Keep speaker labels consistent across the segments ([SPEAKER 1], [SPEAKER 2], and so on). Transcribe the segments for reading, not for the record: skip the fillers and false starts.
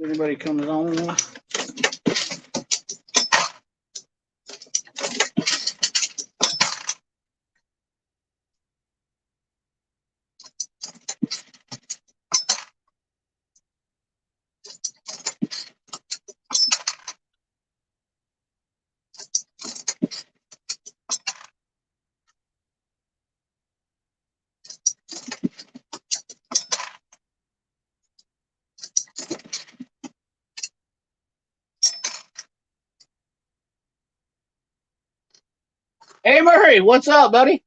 [SPEAKER 1] Anybody comes on. Hey Murray, what's up, buddy?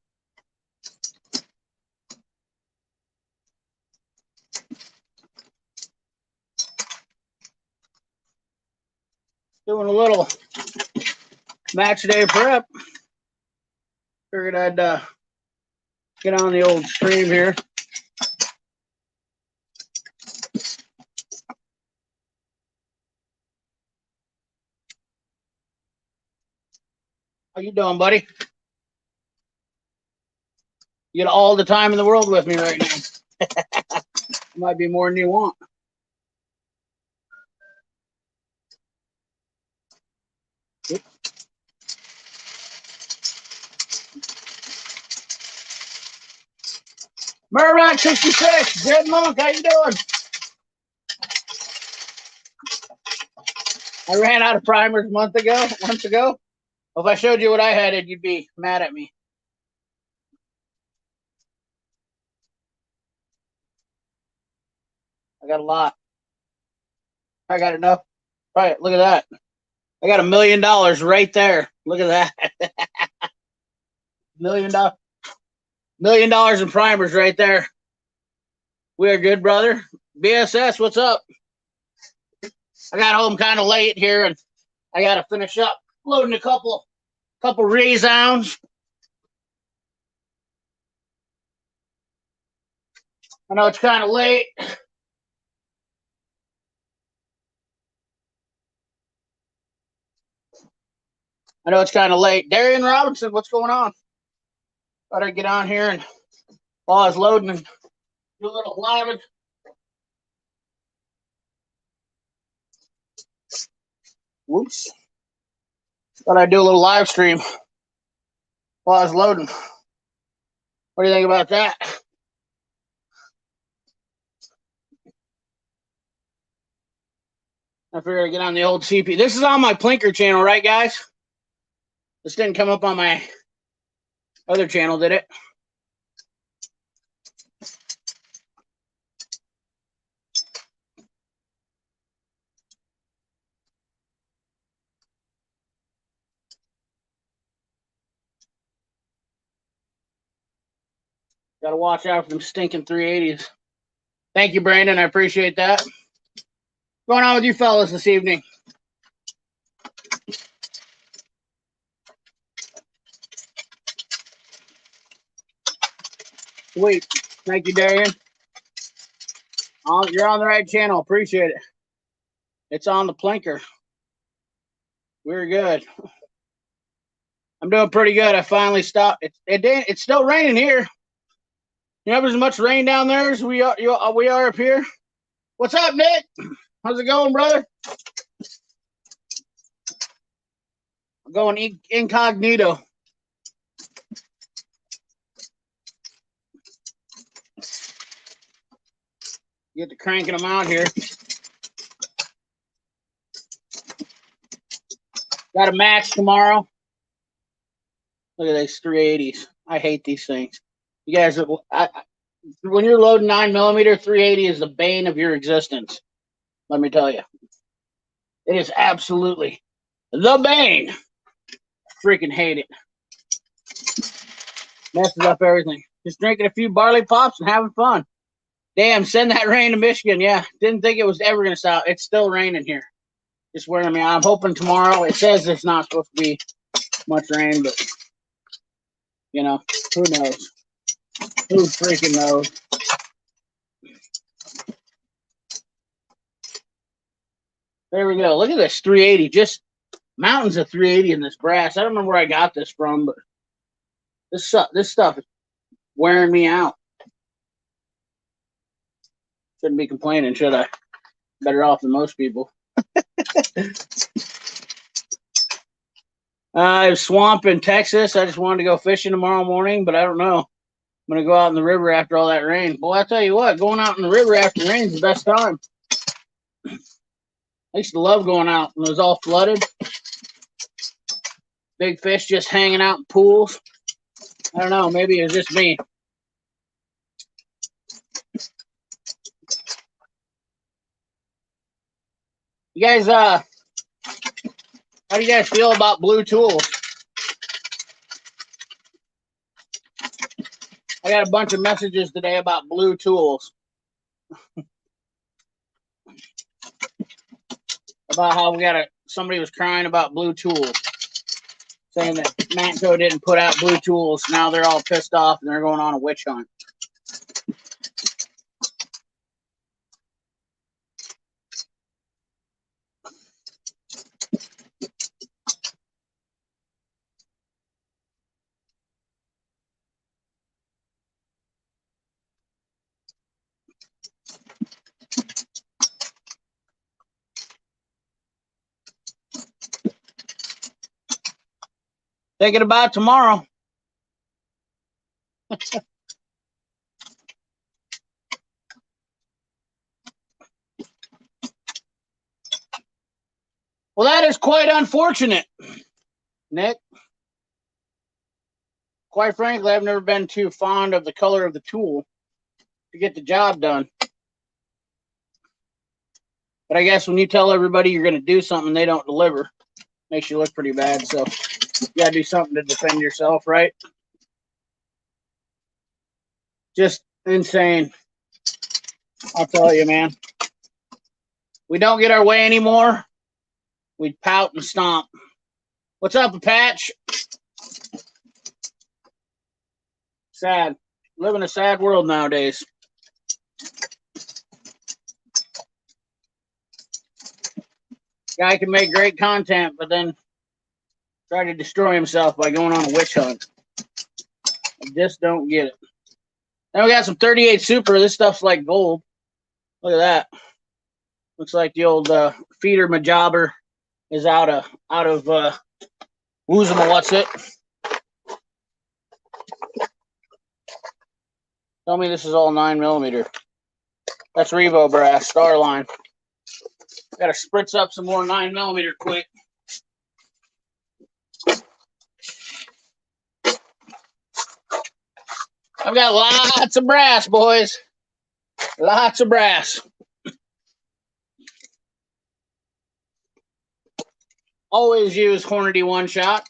[SPEAKER 1] Doing a little match day prep. Figured I'd get on the old stream here. How you doing, buddy? You got all the time in the world with me right now. Might be more than you want. Murdoch 66, Dead Monk, how you doing? I ran out of primers months ago. If I showed you what I had, you'd be mad at me. I got a lot. I got enough. Right, look at that. I got $1 million right there. Look at that. $1 million in primers right there. We are good, brother. BSS, what's up? I got home kind of late here, and I got to finish up loading a couple resounds. I know it's kind of late. Darian Robinson, what's going on? Thought I'd get on here and while I was loading and do a little live. Whoops. Thought I'd do a little live stream while I was loading. What do you think about that? I figured I'd get on the old CP. This is on my Plinker channel, right, guys? This didn't come up on my other channel, did it? Got to watch out for them stinking 380s. Thank you, Brandon. I appreciate that. What's going on with you fellas this evening? Sweet. Thank you, Darian. You're on the right channel. Appreciate it. It's on the Plinker. We're good. I'm doing pretty good. I finally stopped. It's still raining here. You know, there's as much rain down there as we are up here. What's up, Nick? How's it going, brother? I'm going incognito. Get to cranking them out here. Got a match tomorrow. Look at these 380s. I hate these things. You guys, when you're loading 9mm, 380 is the bane of your existence. Let me tell you. It is absolutely the bane. I freaking hate it. Messes up everything. Just drinking a few barley pops and having fun. Damn, send that rain to Michigan. Yeah, didn't think it was ever going to stop. It's still raining here. Just wearing me out. I'm hoping tomorrow. It says it's not supposed to be much rain, but, you know, who knows? Who freaking knows? There we go. Look at this 380. Just mountains of 380 in this brass. I don't remember where I got this from, but this stuff is wearing me out. Shouldn't be complaining, should I? Better off than most people. I have swamp in Texas. I just wanted to go fishing tomorrow morning, but I don't know. I'm going to go out in the river after all that rain. Boy, I tell you what, going out in the river after rain is the best time. I used to love going out when it was all flooded. Big fish just hanging out in pools. I don't know, maybe it was just me. You guys, how do you guys feel about blue tools? I got a bunch of messages today about blue tools. About how somebody was crying about blue tools. Saying that Matco didn't put out blue tools. Now they're all pissed off and they're going on a witch hunt. Thinking about tomorrow. Well, that is quite unfortunate, Nick. Quite frankly, I've never been too fond of the color of the tool to get the job done. But I guess when you tell everybody you're going to do something they don't deliver, makes you look pretty bad. So you got to do something to defend yourself, right? Just insane. I'll tell you, man. We don't get our way anymore. We pout and stomp. What's up, Patch? Sad. Live in a sad world nowadays. Guy can make great content, but then try to destroy himself by going on a witch hunt. I just don't get it. Then we got some 38 Super. This stuff's like gold. Look at that. Looks like the old feeder majobber is out of Woozema, what's it? Tell me this is all 9mm. That's Revo brass, Starline. Gotta spritz up some more 9mm quick. I've got lots of brass, boys. Lots of brass. Always use Hornady One Shot.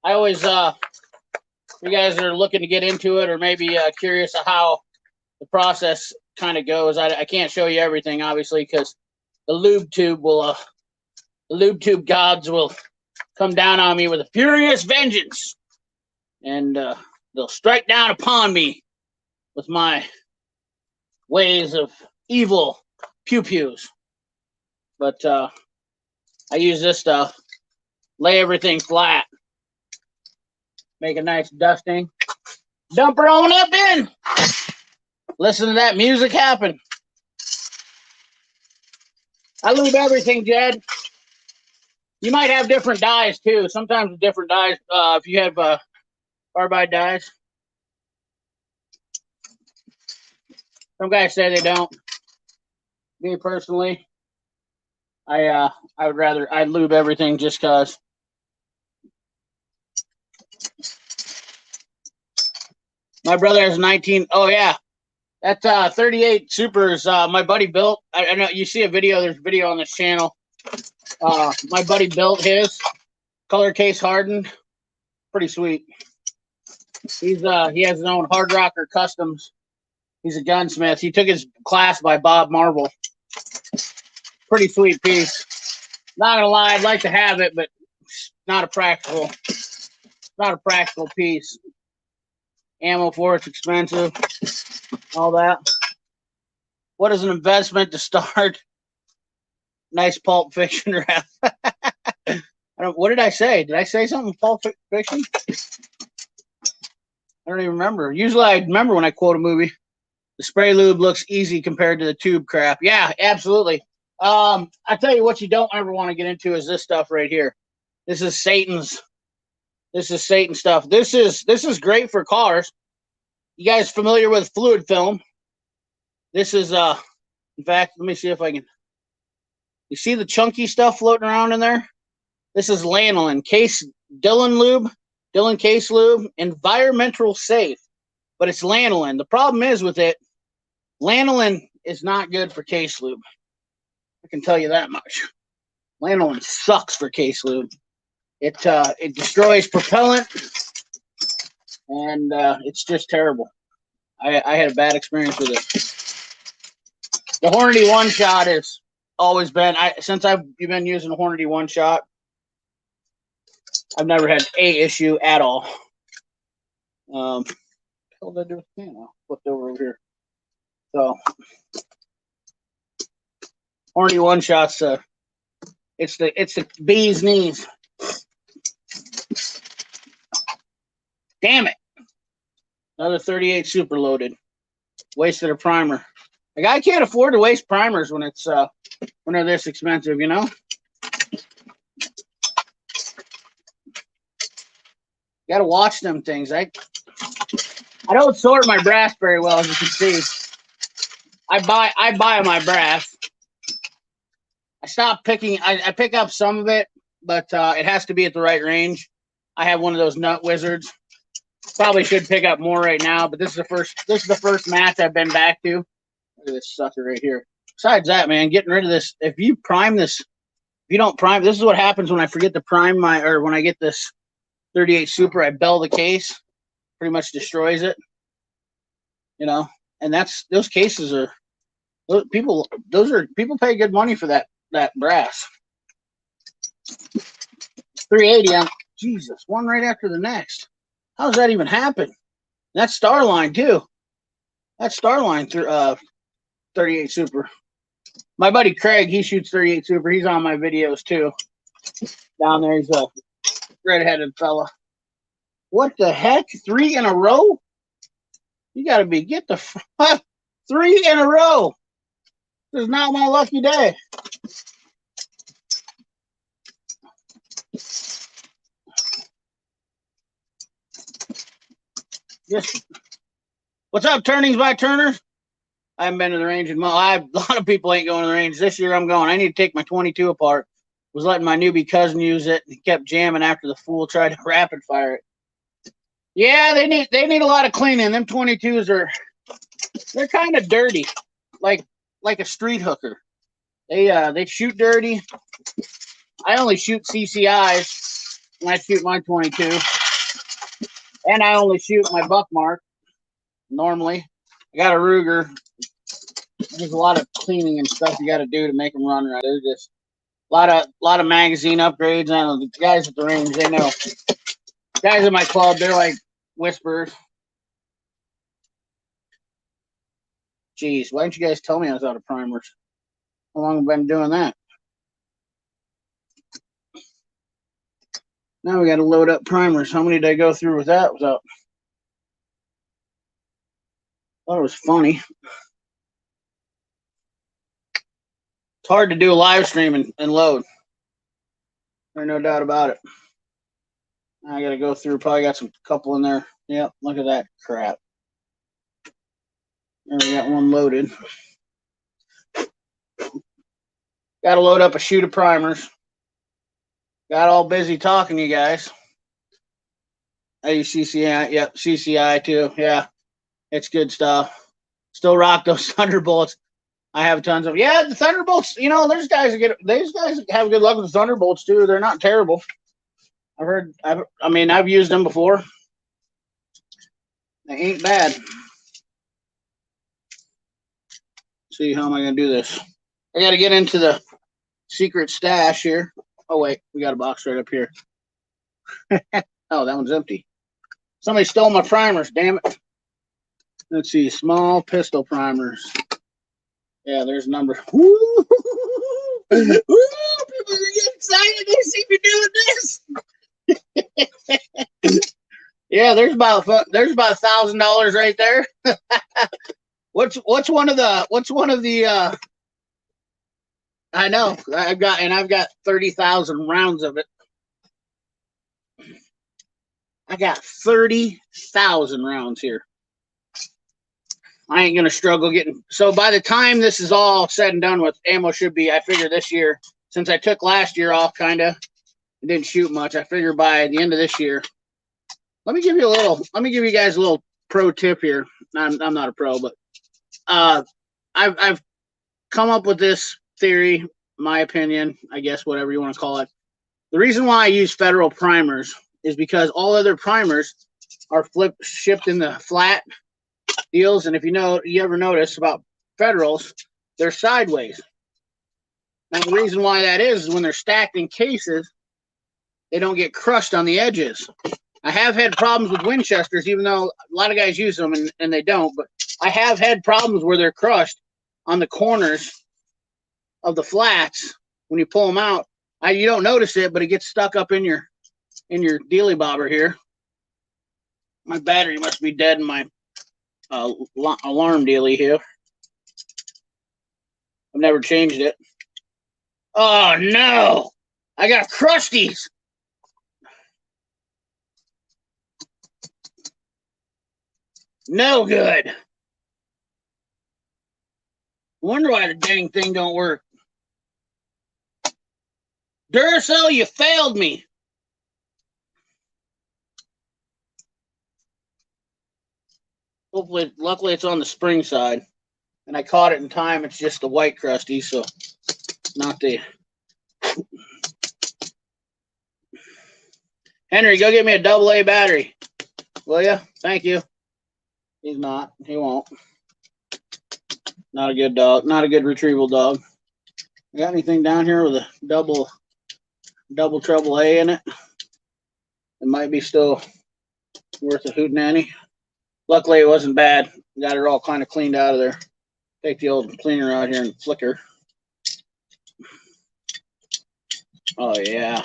[SPEAKER 1] I always, if you guys are looking to get into it or maybe curious of how the process kind of goes, I can't show you everything, obviously, because the lube tube gods will come down on me with a furious vengeance. And they'll strike down upon me with my ways of evil pew-pews. But I use this stuff, lay everything flat, make a nice dusting, dump her on up in, listen to that music happen. I lube everything, Jed. You might have different dyes too. Sometimes with different dyes, if you have carbide dyes. Some guys say they don't. Me personally, I would rather I lube everything just cause. My brother has 19. Oh yeah, that 38 Supers my buddy built. I know you see a video. There's a video on this channel. My buddy built his color case hardened. Pretty sweet. He has his own Hard Rocker Customs. He's a gunsmith. He took his class by Bob Marvel. Pretty sweet piece. Not gonna lie, I'd like to have it, but not a practical piece. Ammo for it's expensive. All that. What is an investment to start? Nice Pulp Fiction rap. What did I say? Did I say something? Pulp Fiction? I don't even remember. Usually I remember when I quote a movie. The spray lube looks easy compared to the tube crap. Yeah, absolutely. I tell you what you don't ever want to get into is this stuff right here. This is Satan's. This is Satan stuff. This is great for cars. You guys familiar with fluid film? This is in fact, let me see if I can. You see the chunky stuff floating around in there? This is lanolin case dillion lube, dillion case lube, environmental safe, but it's lanolin. The problem is with it, lanolin is not good for case lube. I can tell you that much. Lanolin sucks for case lube. It destroys propellant, and it's just terrible. I had a bad experience with it. The Hornady One Shot has always been since I've been using the Hornady One Shot. I've never had a issue at all. What the hell did I do with the can? Flipped over here. So Hornady One Shots. It's the bee's knees. Damn it! Another 38 super loaded. Wasted a primer. Like I can't afford to waste primers when it's when they're this expensive, you know. Got to watch them things. I don't sort my brass very well, as you can see. I buy my brass. I stopped picking. I pick up some of it, but it has to be at the right range. I have one of those nut wizards. Probably should pick up more right now, but this is the first match I've been back to. Look at this sucker right here. Besides that, man, getting rid of this. If you prime this, if you don't prime, this is what happens when I forget to prime when I get this 38 Super. I bell the case, pretty much destroys it. You know, and those cases are people pay good money for that brass. 380. Jesus, one right after the next. How does that even happen? That's Starline too. That's Starline through 38 Super. My buddy Craig, he shoots 38 Super. He's on my videos too. Down there, he's a red-headed fella. What the heck? 3 in a row? You gotta get the 3 in a row. This is not my lucky day. Just what's up, Turnings by Turners? I haven't been to the range in months. A lot of people ain't going to the range. This year I'm going. I need to take my 22 apart. Was letting my newbie cousin use it. He kept jamming after the fool tried to rapid fire it. Yeah, they need a lot of cleaning. Them 22s they're kind of dirty, like a street hooker. They shoot dirty. I only shoot CCIs when I shoot my 22, and I only shoot my buckmark normally. I got a Ruger. There's a lot of cleaning and stuff you got to do to make them run right. There's just a lot of magazine upgrades. I know the guys at the range, they know. Guys in my club, they're like whisperers. Jeez, why didn't you guys tell me I was out of primers? How long have I been doing that? Now we got to load up primers. How many did I go through with that? Thought it was funny. It's hard to do a live stream and load. There's no doubt about it. I got to go through. Probably got some couple in there. Yep, look at that crap. There we got one loaded. Got to load up a chute of primers. Got all busy talking to you guys. I use CCI. Yep, CCI too. Yeah, it's good stuff. Still rock those Thunderbolts. I have tons of. Yeah, the Thunderbolts. You know, there's guys that have good luck with the Thunderbolts too. They're not terrible. I've heard. I've used them before. They ain't bad. Let's see, how am I going to do this? I got to get into the secret stash here. Oh, wait. We got a box right up here. Oh, that one's empty. Somebody stole my primers, damn it. Let's see. Small pistol primers. Yeah, there's number. Woo! Woo! People are getting excited. They see me doing this. Yeah, there's about $1,000 right there. What's one of the I know I've got 30,000 rounds of it. I got 30,000 rounds here. I ain't gonna struggle getting. So by the time this is all said and done with, ammo should be, I figure this year, since I took last year off, kind of didn't shoot much. I figure by the end of this year. Let me give you guys a little pro tip here. I'm not a pro, but I've come up with this theory, my opinion, I guess, whatever you want to call it. The reason why I use Federal primers is because all other primers are shipped in the flat deals, and if you ever notice about Federals, they're sideways. Now the reason why that is when they're stacked in cases, they don't get crushed on the edges. I have had problems with Winchesters, even though a lot of guys use them and they don't, but I have had problems where they're crushed on the corners of the flats when you pull them out. You don't notice it, but it gets stuck up in your dealy bobber here. My battery must be dead in my alarm dealy here. I've never changed it. Oh no! I got crusties! No good. Wonder why the dang thing don't work. Duracell, you failed me. Luckily it's on the spring side, and I caught it in time. It's just the white crusty, so not the. Henry, go get me a AA battery, will you? Thank you. He's not. He won't. Not a good dog. Not a good retrieval dog. Got anything down here with a double AAA in it? It might be still worth a hootenanny. Luckily, it wasn't bad. Got it all kind of cleaned out of there. Take the old cleaner out here and flick her. Oh, yeah.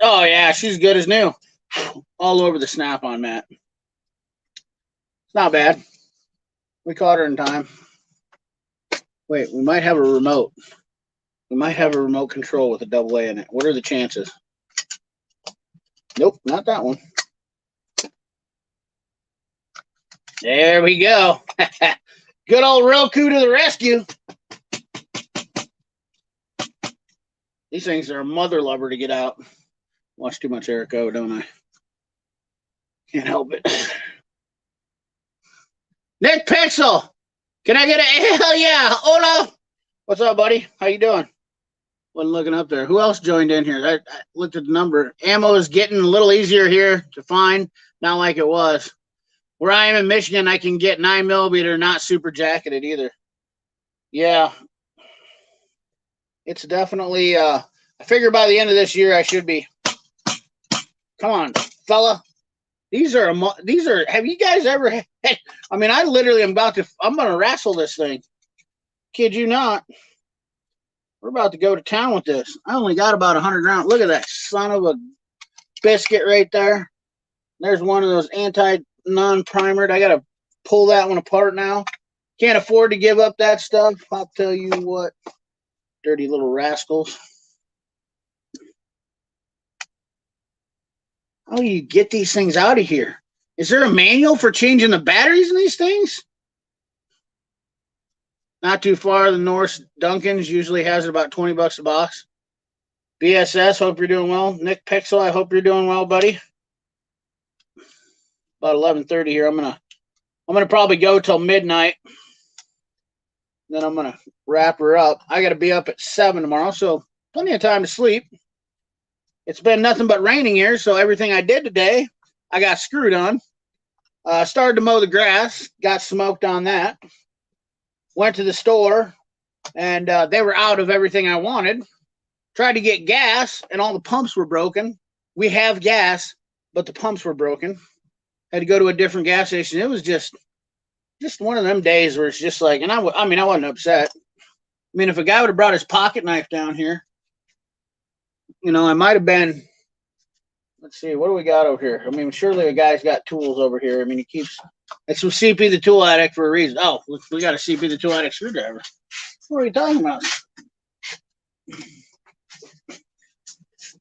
[SPEAKER 1] Oh, yeah. She's good as new. All over the snap-on mat. It's not bad. We caught her in time. Wait, we might have a remote. We might have a remote control with a AA in it. What are the chances? Nope, not that one. There we go. Good old Roku to the rescue. These things are a mother lover to get out. Watch too much Eric O, don't I? Can't help it. Nick Pixel, can I get a hell yeah? Hola. What's up, buddy? How you doing? Wasn't looking up there. Who else joined in here? I looked at the number. Ammo is getting a little easier here to find. Not like it was. Where I am in Michigan, I can get 9mm, not super jacketed either. Yeah. It's definitely, I figure by the end of this year, I should be. Come on, fella. These are, have you guys ever had, I mean, I'm going to wrestle this thing. Kid you not. We're about to go to town with this. I only got about 100 rounds. Look at that son of a biscuit right there. There's one of those non-primered. I got to pull that one apart now. Can't afford to give up that stuff. I'll tell you what. Dirty little rascals. How do you get these things out of here? Is there a manual for changing the batteries in these things? Not too far. The North Duncan's usually has it about 20 bucks a box. BSS, hope you're doing well. Nick Pixel, I hope you're doing well, buddy. About 11:30 here. I'm gonna probably go till midnight. Then I'm gonna wrap her up. I gotta be up at 7 tomorrow, so plenty of time to sleep. It's been nothing but raining here, so everything I did today, I got screwed on. Started to mow the grass, got smoked on that. Went to the store, and they were out of everything I wanted. Tried to get gas, and all the pumps were broken. We have gas, but the pumps were broken. Had to go to a different gas station. It was just one of them days where it's just like, and I wasn't upset. I mean, if a guy would have brought his pocket knife down here, I might have been Let's see, what do we got over here? I mean, surely a guy's got tools over here. I mean, he keeps. It's from CP the Tool Addict for a reason. Oh, we got a CP the Tool Addict screwdriver. What are you talking about?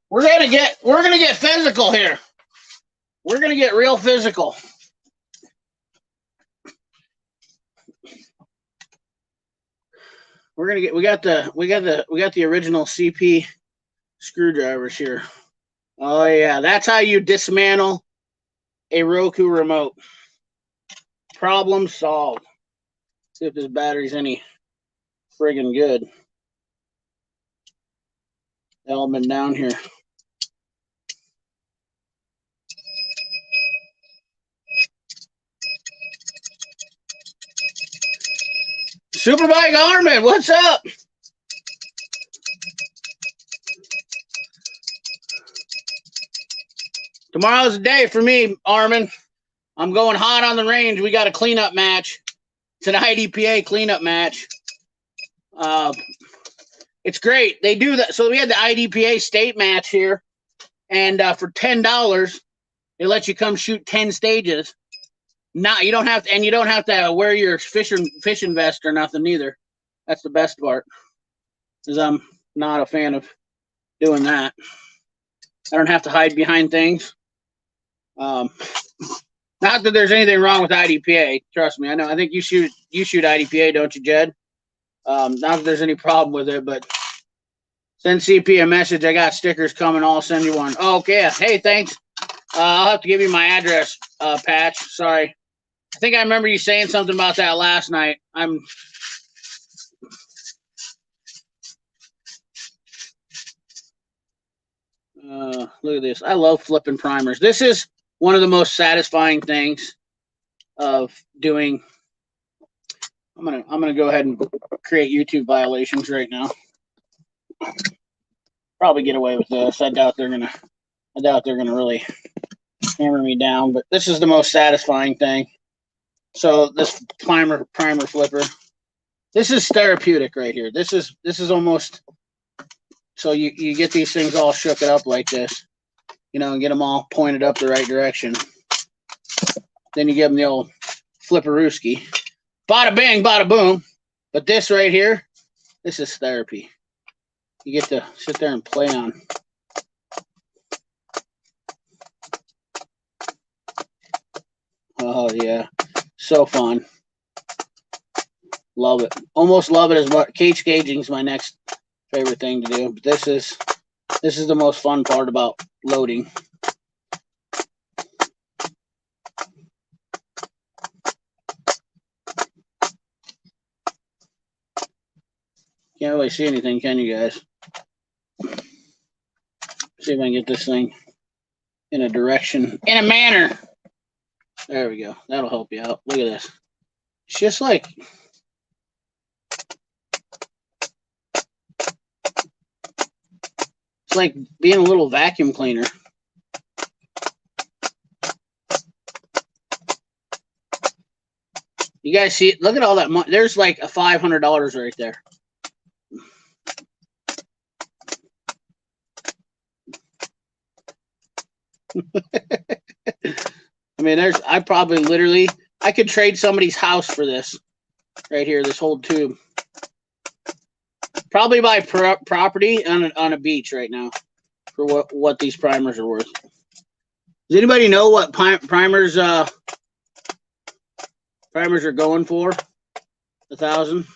[SPEAKER 1] We're gonna get physical here. We're gonna get real physical. We got the original CP screwdrivers here. Oh yeah, that's how you dismantle a Roku remote. Problem solved. See if this battery's any friggin' good. Element down here. Superbike Armin, what's up? Tomorrow's the day for me, Armin. I'm going hot on the range. We got a cleanup match. It's an IDPA cleanup match. It's great. They do that. So we had the IDPA state match here, and for $10, they let you come shoot 10 stages. You don't have to wear your fishing vest or nothing either. That's the best part, because I'm not a fan of doing that. I don't have to hide behind things. Not that there's anything wrong with IDPA. Trust me, I know. I think you shoot IDPA, don't you, Jed? Not that there's any problem with it, but send CP a message. I got stickers coming. I'll send you one. Oh, okay. Hey, thanks. I'll have to give you my address, Patch. Sorry. I think I remember you saying something about that last night. Look at this. I love flipping primers. This is one of the most satisfying things of doing. I'm gonna go ahead and create YouTube violations right now. Probably get away with this. I doubt they're gonna really hammer me down, but this is the most satisfying thing. So this primer flipper, this is therapeutic right here. This is almost, so you get these things all shook up like this, and get them all pointed up the right direction. Then you give them the old flipperooski. Bada bang, bada boom. But this right here, this is therapy. You get to sit there and play on. Oh yeah, so fun. Love it. Almost love it as much. Cage gauging is my next favorite thing to do. But this is the most fun part about loading. Can't really see anything, can you guys? See if I can get this thing in a direction, in a manner. There we go. That'll help you out. Look at this. It's just like, it's like being a little vacuum cleaner. You guys see it? Look at all that money. There's like a $500 right there. I mean, I could trade somebody's house for this right here, this whole tube. Probably buy property on a beach right now for what these primers are worth. Does anybody know what primers are going for? 1,000.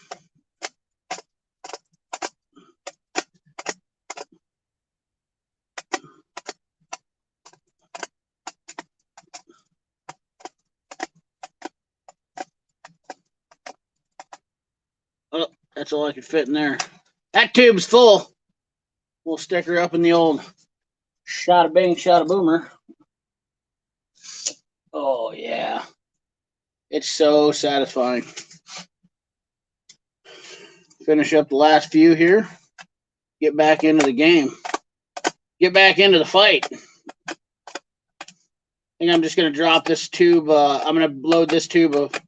[SPEAKER 1] Oh, that's all I could fit in there. That tube's full. We'll stick her up in the old shot of bang, shot of boomer. Oh yeah, it's so satisfying. Finish up the last few here. Get back into the game. Get back into the fight. I think I'm just gonna drop this tube. I'm gonna load this tube of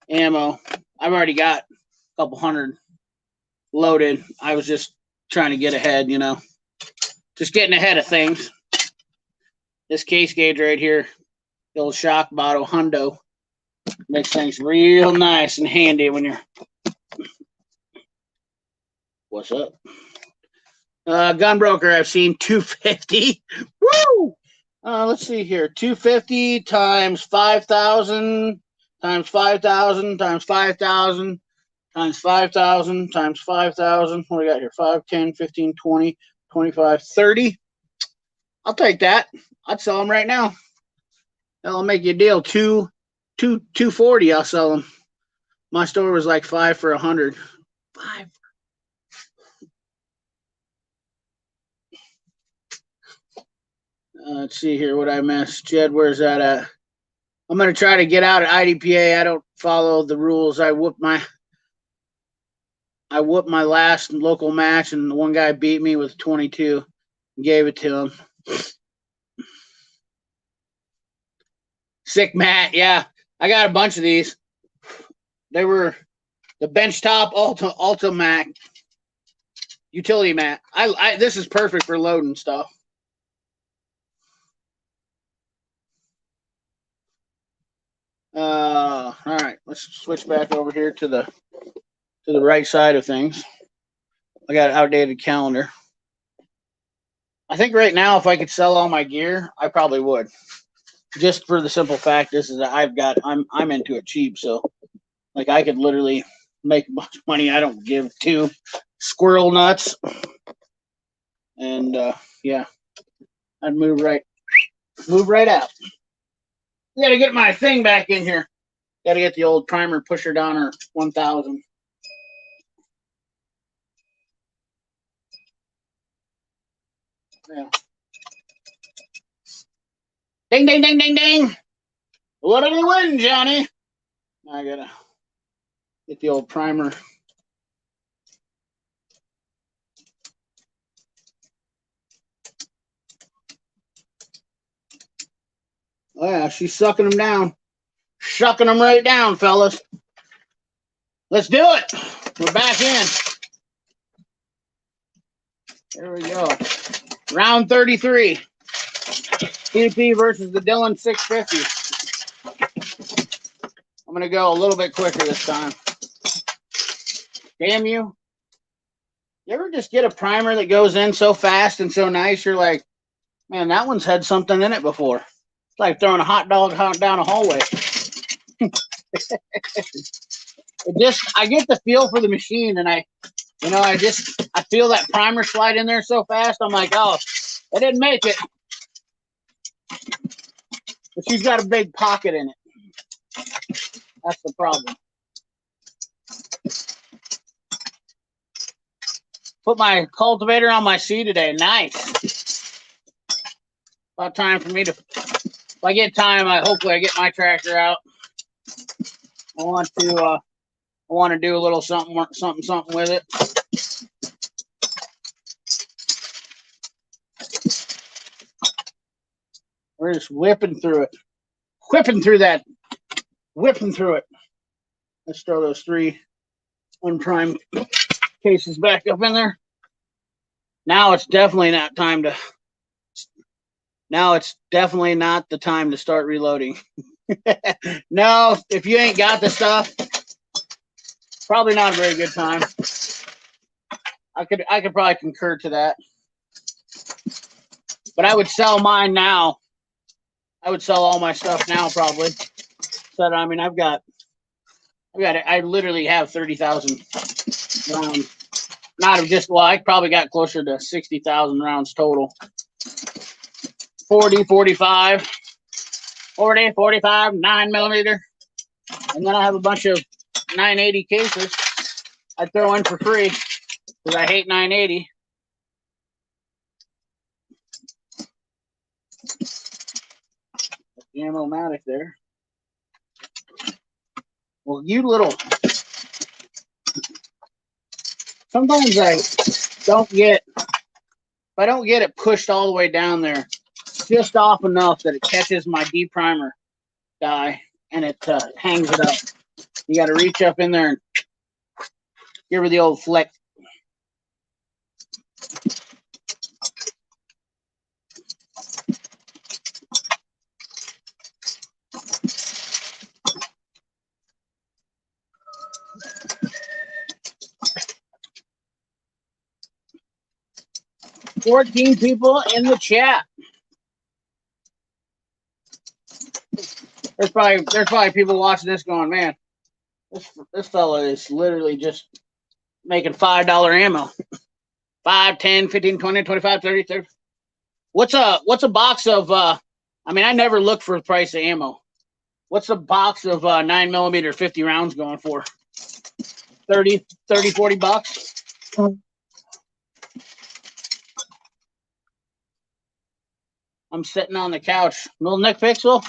[SPEAKER 1] ammo. I've already got a couple hundred loaded. I was just trying to get ahead, just getting ahead of things. This case gauge right here, the old shock bottle hundo, makes things real nice and handy when you're. What's up? Gun broker, I've seen 250. Woo! Let's see here. 250 times 5,000 times 5,000 times 5,000 times 5,000 times 5,000. What do we got here? 5, 10, 15, 20, 25, 30. I'll take that. I'd sell them right now. I'll make you a deal. 240. I'll sell them. My store was like 5 for 100. 5. Let's see here what I missed. Jed, where's that at? I'm going to try to get out at IDPA. I don't follow the rules. I whooped my last local match, and the one guy beat me with 22 and gave it to him. Sick mat, yeah. I got a bunch of these. They were the benchtop Ultra Mac utility mat. This is perfect for loading stuff. All right, let's switch back over here to the right side of things. I got an outdated calendar. I think right now, if I could sell all my gear, I probably would. Just for the simple fact, this is that I'm into it cheap, so like I could literally make a bunch of money. I don't give two squirrel nuts, and yeah, I'd move right out. I gotta get my thing back in here. Gotta get the old primer pusher downer 1000. Yeah. Ding, ding, ding, ding, ding. What did we win, Johnny? I gotta get the old primer. Oh yeah, she's sucking them down. Shucking them right down, fellas. Let's do it. We're back in. There we go. Round 33. IDPA versus the Dillion 650. I'm going to go a little bit quicker this time. Damn you. You ever just get a primer that goes in so fast and so nice, you're like, man, that one's had something in it before. It's like throwing a hot dog down a hallway. I get the feel for the machine, and I feel that primer slide in there so fast. I'm like, oh, I didn't make it. But she's got a big pocket in it. That's the problem. Put my cultivator on my seat today. Nice. About time for me to, if I get time, hopefully I get my tractor out. I want to do a little something with it. We're just whipping through it. Whipping through it. Let's throw those 3 unprimed cases back up in there. Now it's definitely not the time to start reloading. No, if you ain't got the stuff, probably not a very good time. I could probably concur to that. But I would sell mine now. I would sell all my stuff now probably. So I mean, I literally have 30,000 rounds. I probably got closer to 60,000 rounds total. 40, 45, 40, 45, 9mm. And then I have a bunch of 980 cases I throw in for free because I hate 980. The ammo-matic there. Well, you little. Sometimes I don't get it pushed all the way down there, just off enough that it catches my deprimer die and it hangs it up. You got to reach up in there and give her the old flick. 14 people in the chat. There's probably people watching this going, man, this fella is literally just making $5 ammo. 5, 10, 15, 20, 25, 30, 30. What's a box of I mean, I never look for the price of ammo. What's a box of 9mm 50 rounds going for? 30, 40 bucks? I'm sitting on the couch. Little Nick Pixel,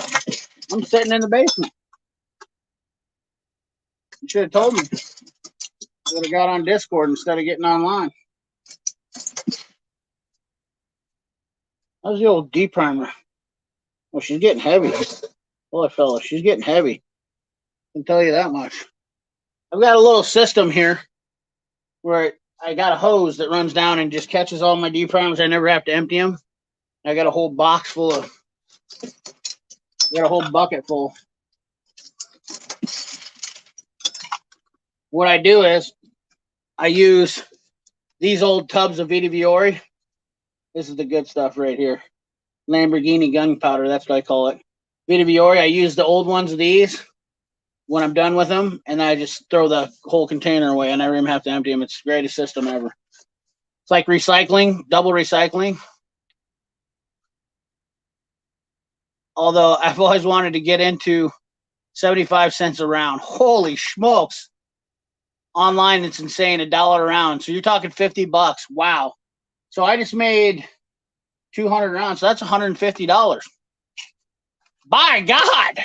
[SPEAKER 1] I'm sitting in the basement. You should have told me. I would have got on Discord instead of getting online. How's the old D primer? Well, she's getting heavy. Boy, fella, she's getting heavy. I can tell you that much. I've got a little system here where I got a hose that runs down and just catches all my D primers. I never have to empty them. I got a whole box full of, I got a whole bucket full. What I do is I use these old tubs of Vita Viore. This is the good stuff right here. Lamborghini gunpowder, that's what I call it. Vita Viore, I use the old ones of these when I'm done with them, and I just throw the whole container away. I never even have to empty them. It's the greatest system ever. It's like recycling, double recycling. Although I've always wanted to get into 75 cents a round. Holy smokes. Online, it's insane, $1 a round. So you're talking 50 bucks. Wow. So I just made 200 rounds. So that's $150. By God.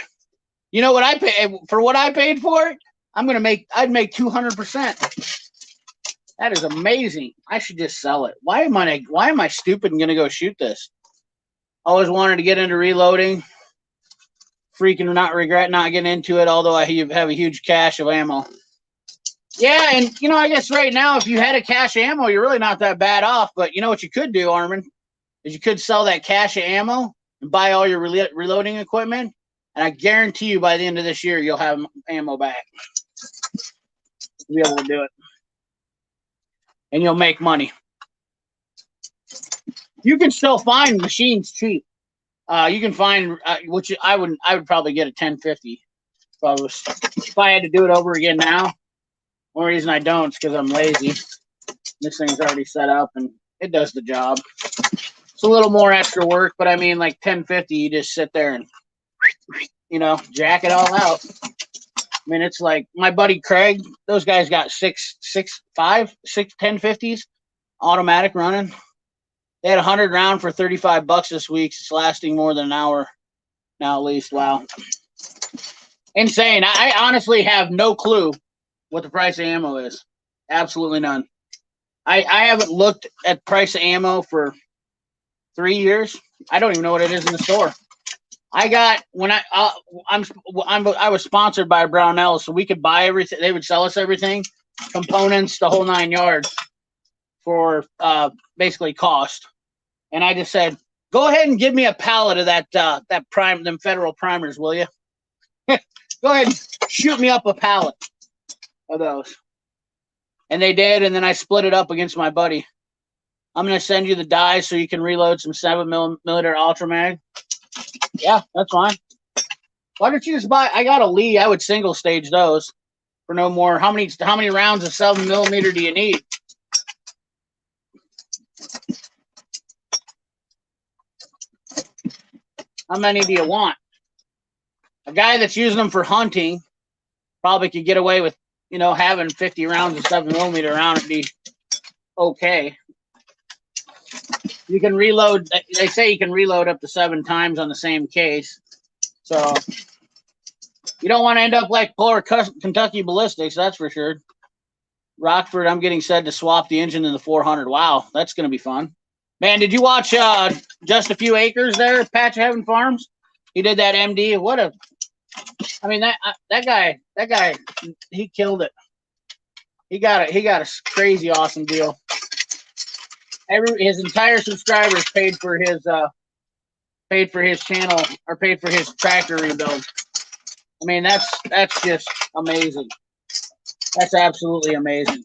[SPEAKER 1] You know what I pay for what I paid for it? I'd make 200%. That is amazing. I should just sell it. Why am I stupid and gonna go shoot this? Always wanted to get into reloading. Freaking not regret not getting into it, although I have a huge cache of ammo. Yeah, and you know, I guess right now, if you had a cache of ammo, you're really not that bad off. But you know what you could do, Armin, is you could sell that cache of ammo and buy all your reloading equipment, and I guarantee you by the end of this year, you'll have ammo back. You'll be able to do it. And you'll make money. You can still find machines cheap. You can find, which I would probably get a 1050 if I had to do it over again now. One reason I don't is because I'm lazy. This thing's already set up and it does the job. It's a little more extra work, but I mean, like 1050, you just sit there and, you know, jack it all out. I mean, it's like my buddy Craig, those guys got 1050s automatic running. They had 100 round for 35 bucks this week. It's lasting more than an hour now, at least. Wow. Insane. I honestly have no clue what the price of ammo is. Absolutely none. I haven't looked at price of ammo for 3 years. I don't even know what it is in the store. I got when I was sponsored by Brownell, so we could buy everything. They would sell us everything, components, the whole 9 yards for basically cost. And I just said, go ahead and give me a pallet of them federal primers, will you? Go ahead and shoot me up a pallet of those. And they did, and then I split it up against my buddy. I'm going to send you the dies so you can reload some 7mm Ultra Mag. Yeah, that's fine. Why don't you just buy? I got a Lee. I would single stage those for no more. How many rounds of 7mm do you need? How many do you want? A guy that's using them for hunting probably could get away with, you know, having 50 rounds of 7mm around and be okay. You can reload. They say you can reload up to 7 times on the same case. So you don't want to end up like poor Kentucky Ballistics, that's for sure. Rockford, I'm getting said to swap the engine in the 400. Wow, that's going to be fun. Man, did you watch Just a Few Acres there, Patch of Heaven Farms? He did that MD. What a, I mean, that guy, he killed it. He got a crazy awesome deal. His entire subscribers paid for his channel or paid for his tractor rebuild. I mean, that's just amazing. That's absolutely amazing.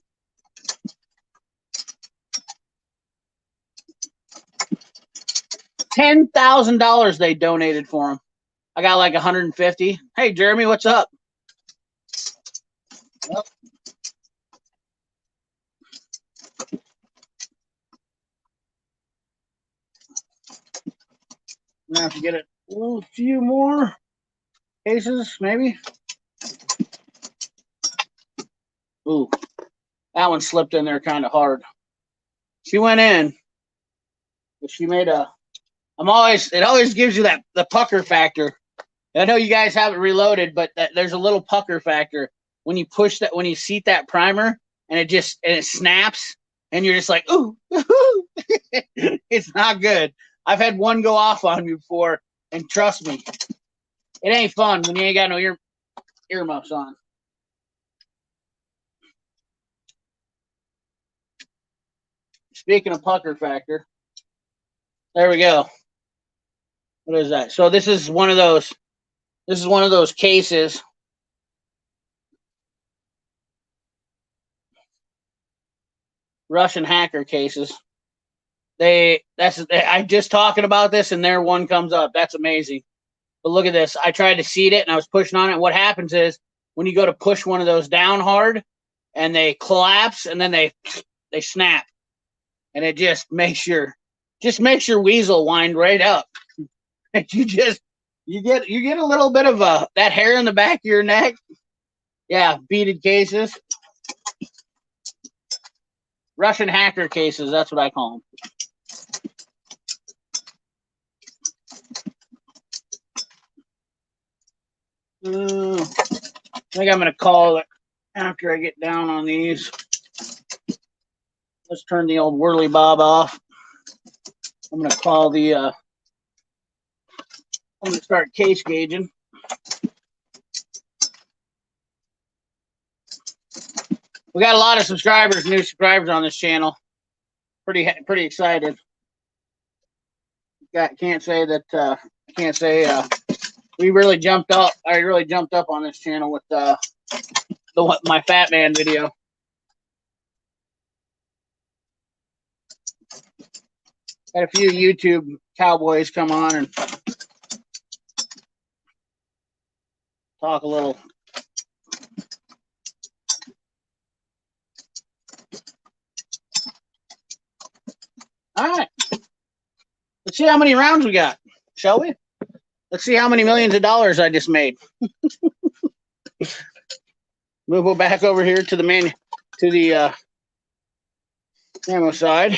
[SPEAKER 1] $10,000 they donated for him. I got like 150. Hey, Jeremy, what's up? Well, I'm gonna have to get a few more cases, maybe. Ooh, that one slipped in there kind of hard. She went in, but she made a. It always gives you the pucker factor. I know you guys have it reloaded, but there's a little pucker factor when you push that, when you seat that primer, and it snaps, and you're just like, ooh, it's not good. I've had one go off on me before, and trust me, it ain't fun when you ain't got no earmuffs on. Speaking of pucker factor, there we go. What is that? So this is one of those. This is one of those cases. Russian hacker cases. I'm just talking about this, and there one comes up. That's amazing. But look at this. I tried to seat it, and I was pushing on it. And what happens is when you go to push one of those down hard, and they collapse, and then they snap, and it just makes your weasel wind right up. you get a little bit of that hair in the back of your neck. Yeah, beaded cases. Russian hacker cases, that's what I call them. I think I'm going to call it after I get down on these. Let's turn the old whirly bob off. I'm going to call the, I'm going to start case gauging. We got a lot of subscribers, new subscribers on this channel. Pretty excited. Can't say we really jumped up. I really jumped up on this channel with my Fat Man video. Had a few YouTube cowboys come on and talk a little. All right. Let's see how many rounds we got, shall we? Let's see how many millions of dollars I just made. Move back over here to the ammo side.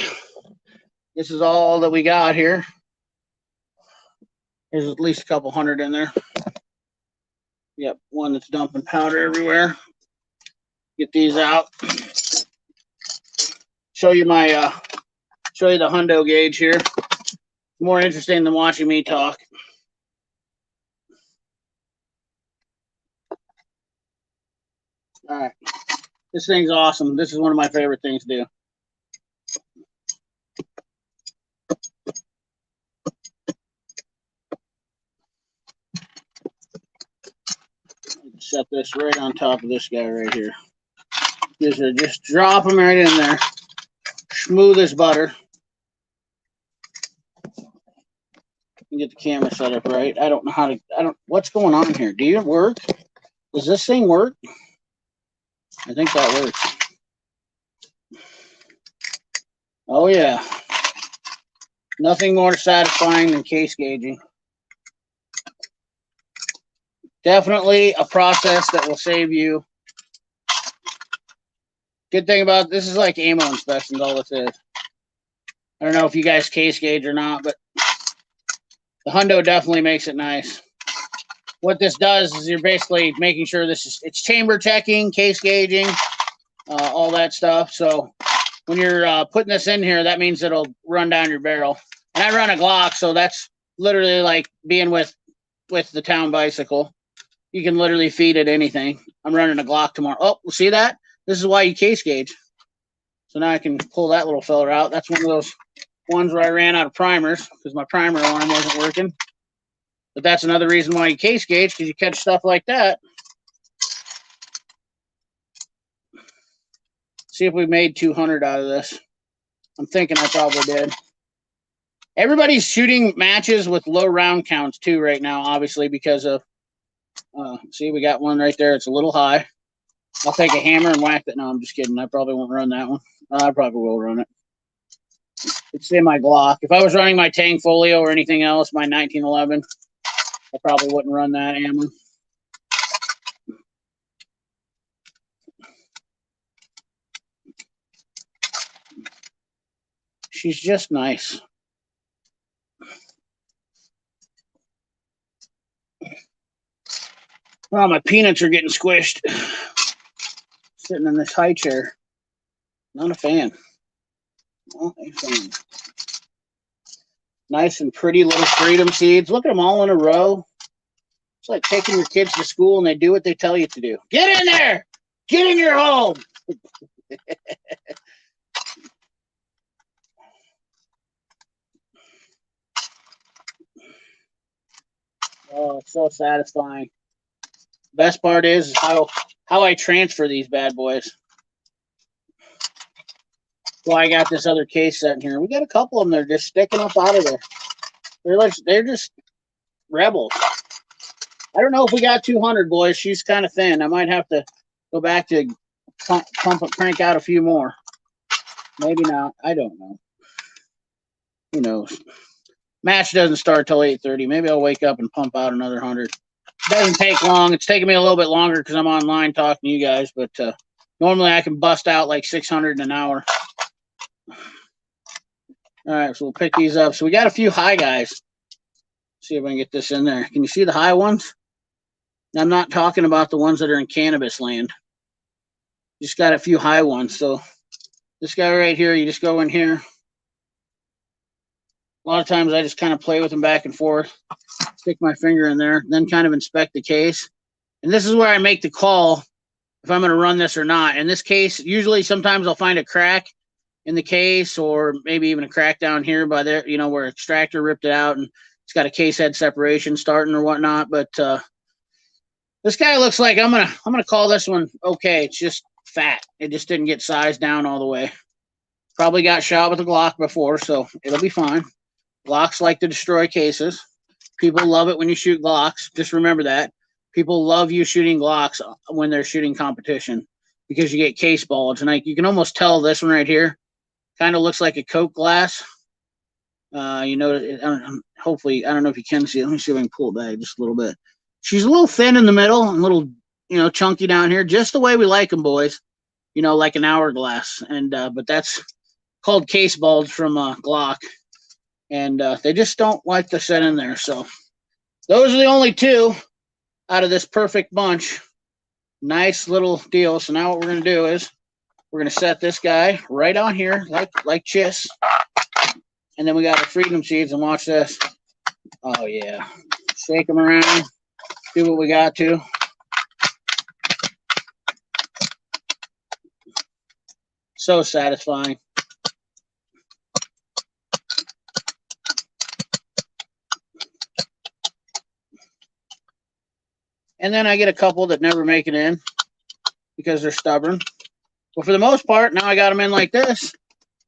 [SPEAKER 1] This is all that we got here. There's at least a couple hundred in there. Yep, one that's dumping powder everywhere. Get these out. Show you the hundo gauge here. More interesting than watching me talk. All right, this thing's awesome. This is one of my favorite things to do. Set this right on top of this guy right here. Just drop him right in there. Smooth as butter. Get the camera set up right. I don't know how to. What's going on here? Do you work? Does this thing work? I think that works. Oh yeah. Nothing more satisfying than case gauging. Definitely a process that will save you. Good thing about this is like ammo inspections, all this is. I don't know if you guys case gauge or not, but the hundo definitely makes it nice. What this does is you're basically making sure it's chamber checking, case gauging, all that stuff. So when you're putting this in here, that means it'll run down your barrel. And I run a Glock, so that's literally like being with the town bicycle. You can literally feed it anything. I'm running a Glock tomorrow. Oh, see that? This is why you case gauge. So now I can pull that little fella out. That's one of those ones where I ran out of primers because my primer alarm wasn't working. But that's another reason why you case gauge, because you catch stuff like that. See if we made 200 out of this. I'm thinking I probably did. Everybody's shooting matches with low round counts too right now, obviously, because of see, we got one right there. It's a little high. I'll take a hammer and whack it. No, I'm just kidding. I probably won't run that one. I probably will run it. It's in my Glock. If I was running my Tang Folio or anything else, my 1911, I probably wouldn't run that ammo. She's just nice. Oh, my peanuts are getting squished. Sitting in this high chair. Not a fan. Not a fan. Nice and pretty little freedom seeds. Look at them all in a row. It's like taking your kids to school and they do what they tell you to do. Get in there! Get in your home! Oh, it's so satisfying. Best part is how I transfer these bad boys. Well, I got this other case set in here. We got a couple of them that are just sticking up out of there. They're just rebels. I don't know if we got 200, boys. She's kind of thin. I might have to go back to crank out a few more. Maybe not. I don't know. Who knows? Match doesn't start till 8:30. Maybe I'll wake up and pump out another 100. It doesn't take long. It's taking me a little bit longer because I'm online talking to you guys, but normally I can bust out like 600 in an hour. All right, so we'll pick these up. So we got a few high guys. See if I can get this in there. Can you see the high ones? I'm not talking about the ones that are in cannabis land. Just got a few high ones. So this guy right here, you just go in here. A lot of times I just kind of play with them back and forth, stick my finger in there, then kind of inspect the case. And this is where I make the call if I'm going to run this or not. In this case, usually sometimes I'll find a crack in the case or maybe even a crack down here by there, you know, where extractor ripped it out and it's got a case head separation starting or whatnot. But this guy looks like I'm gonna call this one okay. It's just fat. It just didn't get sized down all the way. Probably got shot with a Glock before, so it'll be fine. Glocks like to destroy cases. People love it when you shoot Glocks. Just remember that. People love you shooting Glocks when they're shooting competition because you get case bulge. And you can almost tell this one right here kind of looks like a Coke glass. You know, hopefully, I don't know if you can see it. Let me see if I can pull it back just a little bit. She's a little thin in the middle and a little, you know, chunky down here, just the way we like them, boys. You know, like an hourglass. And but that's called case bulge from Glock. And they just don't like to set in there. So those are the only two out of this perfect bunch. Nice little deal. So now what we're going to do is we're going to set this guy right on here, like Chiss. And then we got our freedom seeds, and watch this. Oh, yeah. Shake them around. Do what we got to. So satisfying. And then I get a couple that never make it in because they're stubborn. But for the most part, now I got them in like this.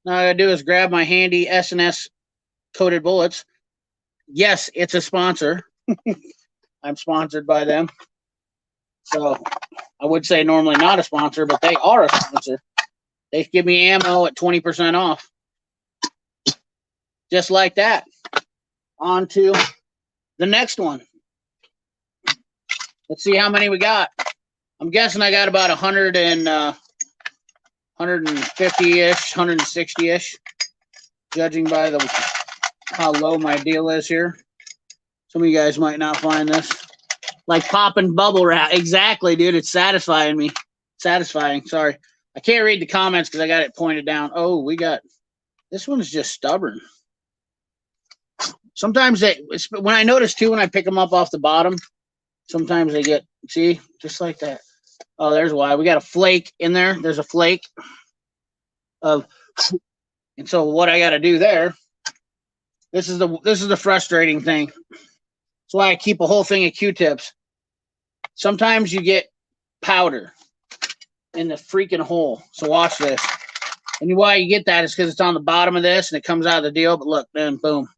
[SPEAKER 1] Now all I gotta do is grab my handy S&S coated bullets. Yes, it's a sponsor. I'm sponsored by them. So I would say normally not a sponsor, but they are a sponsor. They give me ammo at 20% off. Just like that. On to the next one. Let's see how many we got. I'm guessing I got about 100 and 150-ish, 160-ish, judging by how low my deal is here. Some of you guys might not find this. Like popping bubble wrap. Exactly, dude. It's satisfying me. Satisfying. Sorry. I can't read the comments because I got it pointed down. Oh, we got... This one's just stubborn. Sometimes when I notice, too, when I pick them up off the bottom, sometimes they get... See? Just like that. Oh, there's why. We got a flake in there. There's a flake of... And so what I got to do there... This is the frustrating thing. That's why I keep a whole thing of Q-tips. Sometimes you get powder in the freaking hole. So watch this. And why you get that is because it's on the bottom of this and it comes out of the deal. But look, then boom.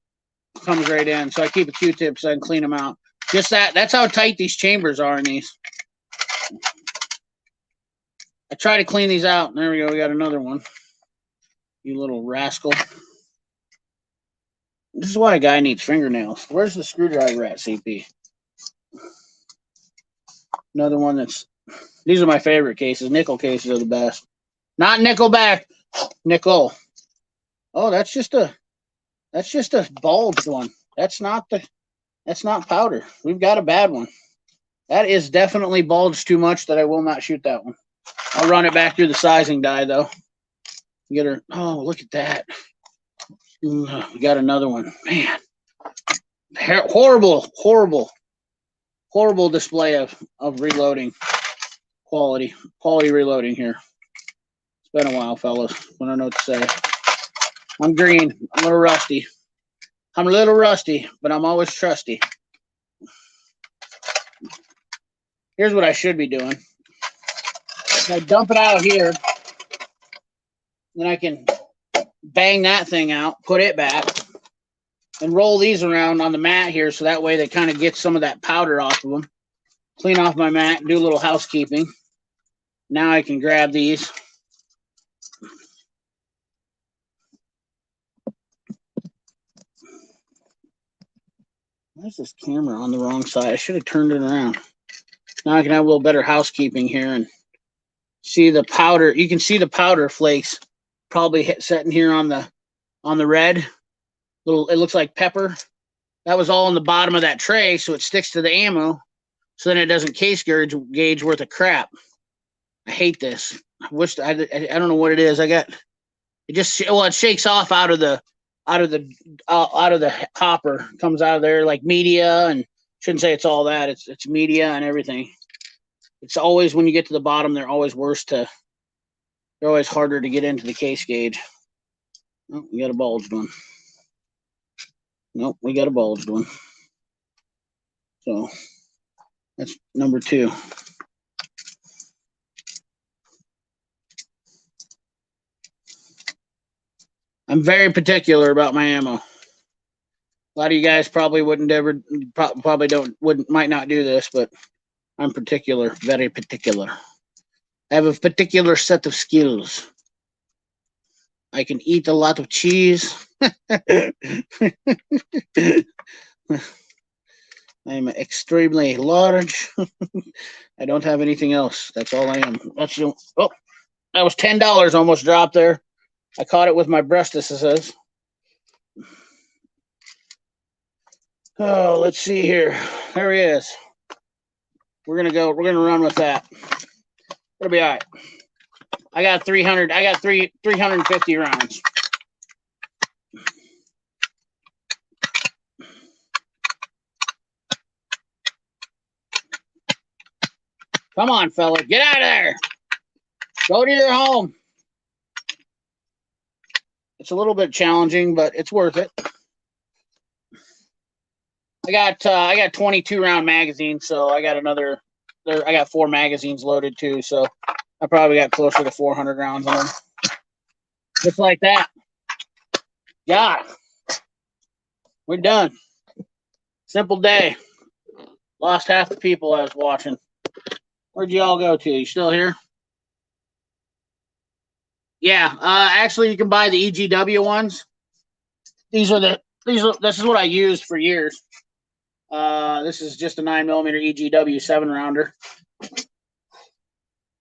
[SPEAKER 1] comes right in. So I keep a Q-tip so I can clean them out. Just that's how tight these chambers are in these. I try to clean these out. There we go. We got another one. You little rascal. This is why a guy needs fingernails. Where's the screwdriver at, CP? Another one these are my favorite cases. Nickel cases are the best. Not nickelback. Nickel. Oh, that's just a bulged one. That's not powder. We've got a bad one. That is definitely bulged too much that I will not shoot that one. I'll run it back through the sizing die though. Get her. Oh, look at that. We got another one. Man. Horrible display of reloading. Quality reloading here. It's been a while, fellas. I don't know what to say. I'm green. I'm a little rusty, but I'm always trusty. Here's what I should be doing. I dump it out here. Then I can bang that thing out, put it back, and roll these around on the mat here so that way they kind of get some of that powder off of them. Clean off my mat, do a little housekeeping. Now I can grab these. Where's this camera on the wrong side? I should have turned it around. Now I can have a little better housekeeping here and see the powder. You can see the powder flakes probably sitting here on the red. It looks like pepper. That was all in the bottom of that tray, so it sticks to the ammo. So then it doesn't case gauge worth of crap. I hate this. I wish I don't know what it is. It shakes off out of the hopper. Comes out of there like media, and shouldn't say it's all that. It's media and everything. It's always when you get to the bottom, they're always harder to get into the case gauge. Oh, we got a bulged one. Nope, we got a bulged one. So that's number 2. I'm very particular about my ammo. A lot of you guys probably might not do this, but I'm particular, very particular. I have a particular set of skills. I can eat a lot of cheese. I'm extremely large. I don't have anything else. That's all I am. Oh, that was $10 almost dropped there. I caught it with my breast, as it says. Oh, let's see here. There he is. We're gonna run with that. It'll be all right. I got 350 rounds. Come on, fella. Get out of there. Go to your home. It's a little bit challenging, but it's worth it. I got 22 round magazines, so I got 4 magazines loaded too, so I probably got closer to 400 rounds on them. Just like that. Yeah. We're done. Simple day. Lost half the people I was watching. Where'd you all go to? You still here? Yeah. Actually, you can buy the EGW ones. This is what I used for years. This is just a 9mm EGW 7-rounder.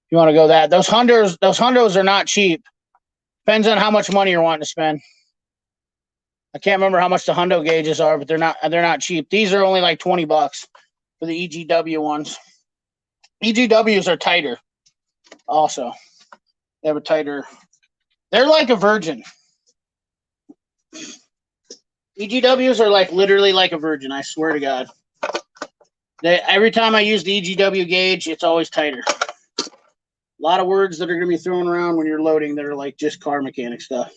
[SPEAKER 1] You want to go that? Those hundos are not cheap. Depends on how much money you're wanting to spend. I can't remember how much the hundo gauges are, but they're not cheap. These are only like $20 for the EGW ones. EGWs are tighter. Also, they have a tighter. They're like a virgin. EGWs are like literally like a virgin. I swear to God. Every time I use the EGW gauge, it's always tighter. A lot of words that are going to be thrown around when you're loading that are like just car mechanic stuff.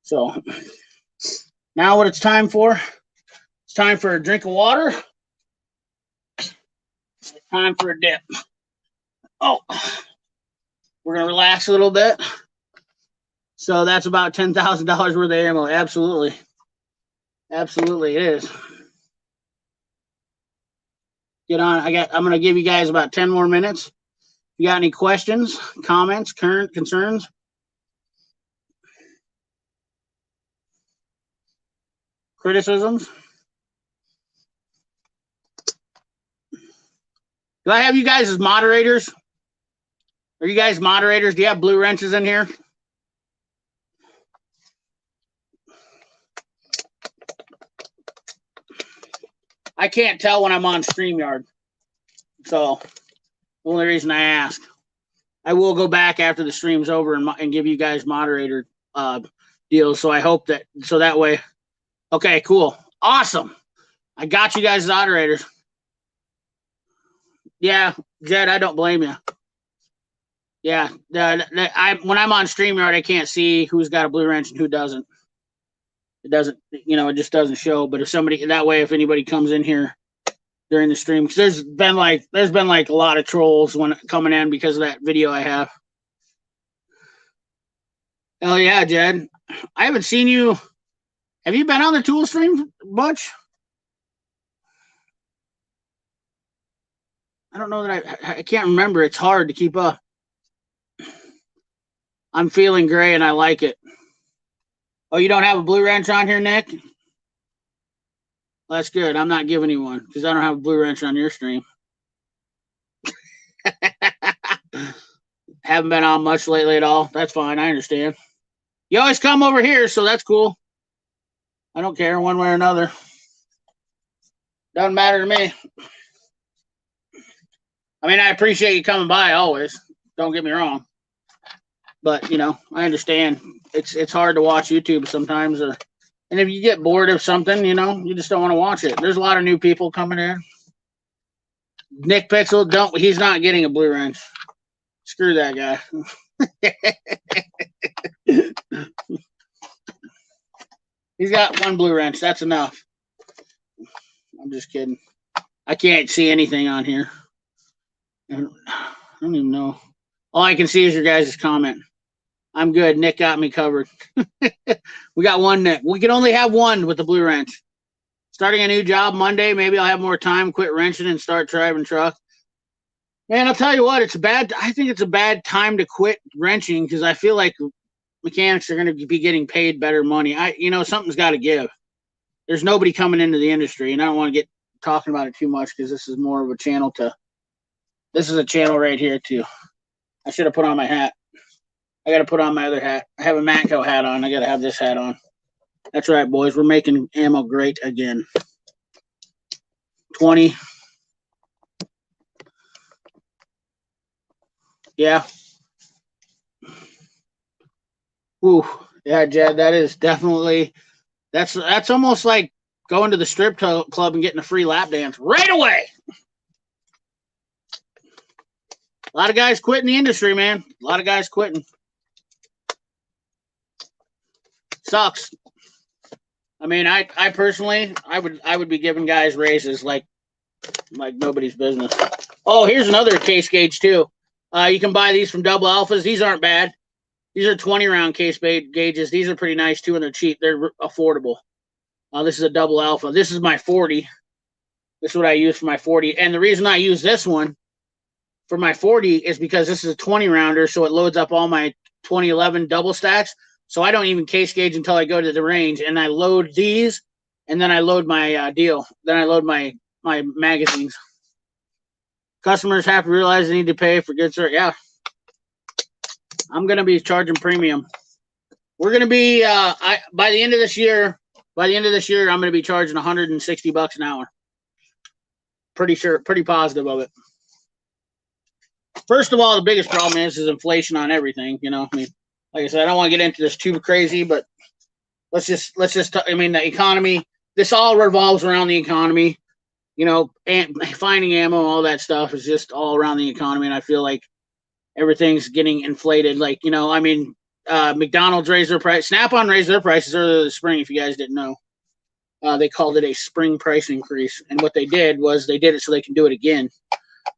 [SPEAKER 1] So now what it's time for? It's time for a drink of water. It's time for a dip. Oh, we're going to relax a little bit. So that's about $10,000 worth of ammo. Absolutely. Absolutely, it is. Get on. I'm going to give you guys about 10 more minutes. If you got any questions, comments, current concerns? Criticisms? Do I have you guys as moderators? Are you guys moderators? Do you have blue wrenches in here? I can't tell when I'm on StreamYard. So, the only reason I ask. I will go back after the stream's over and give you guys moderator deals. So I hope that, so that way. Okay, cool. Awesome. I got you guys as moderators. Yeah, Jed, I don't blame you. Yeah, when I'm on StreamYard, I can't see who's got a blue wrench and who doesn't. It doesn't, it just doesn't show. But if somebody, that way, if anybody comes in here during the stream, because there's been like a lot of trolls coming in because of that video I have. Oh yeah, Jed. I haven't seen you. Have you been on the tool stream much? I don't know that I can't remember. It's hard to keep up. I'm feeling gray and I like it. Oh, you don't have a blue wrench on here, Nick? Well, that's good. I'm not giving you one because I don't have a blue wrench on your stream. Haven't been on much lately at all. That's fine. I understand. You always come over here, so that's cool. I don't care one way or another. Doesn't matter to me. I mean, I appreciate you coming by always. Don't get me wrong. But, I understand. It's hard to watch YouTube sometimes. And if you get bored of something, you just don't want to watch it. There's a lot of new people coming in. Nick Pixel, he's not getting a blue wrench. Screw that guy. He's got one blue wrench. That's enough. I'm just kidding. I can't see anything on here. I don't even know. All I can see is your guys' comment. I'm good. Nick got me covered. We got one, Nick. We can only have one with the blue wrench. Starting a new job Monday. Maybe I'll have more time, quit wrenching, and start driving truck. Man, I'll tell you what. I think it's a bad time to quit wrenching because I feel like mechanics are going to be getting paid better money. Something's got to give. There's nobody coming into the industry, and I don't want to get talking about it too much because this is more of a channel this is a channel right here too. I should have put on my hat. I got to put on my other hat. I have a Matco hat on. I got to have this hat on. That's right, boys. We're making ammo great again. 20. Yeah. Ooh. Yeah, Jed, that is definitely, that's almost like going to the strip club and getting a free lap dance right away. A lot of guys quitting the industry, man. A lot of guys quitting. Sucks. I mean, I personally, I would be giving guys raises like nobody's business. Oh, here's another case gauge too. You can buy these from Double Alphas. These aren't bad. These are 20-round case gauges. These are pretty nice too, and they're cheap. They're affordable. This is a Double Alpha. This is my 40. This is what I use for my 40. And the reason I use this one for my 40 is because this is a 20-rounder, so it loads up all my 2011 double stacks. So I don't even case gauge until I go to the range, and I load these, and then I load my deal. Then I load my magazines. Customers have to realize they need to pay for good service. Yeah. I'm going to be charging premium. We're going to be, by the end of this year, I'm going to be charging $160 an hour. Pretty positive of it. First of all, the biggest problem is inflation on everything. I mean, like I said, I don't want to get into this too crazy, but let's just, I mean, the economy, this all revolves around the economy, and finding ammo, all that stuff is just all around the economy. And I feel like everything's getting inflated. Like, I mean, McDonald's raised their price. Snap-on raised their prices earlier this spring, if you guys didn't know. They called it a spring price increase. And what they did was they did it so they can do it again.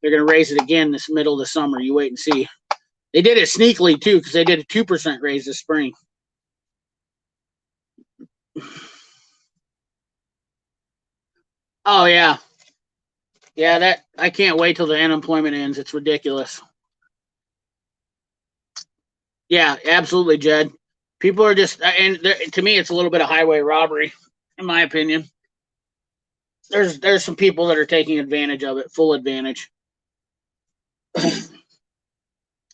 [SPEAKER 1] They're going to raise it again this middle of the summer. You wait and see. They did it sneakily, too, because they did a 2% raise this spring. Oh yeah, yeah. That I can't wait till the unemployment ends. It's ridiculous. Yeah, absolutely, Jed. People are just, and to me, it's a little bit of highway robbery, in my opinion. There's some people that are taking advantage of it, full advantage.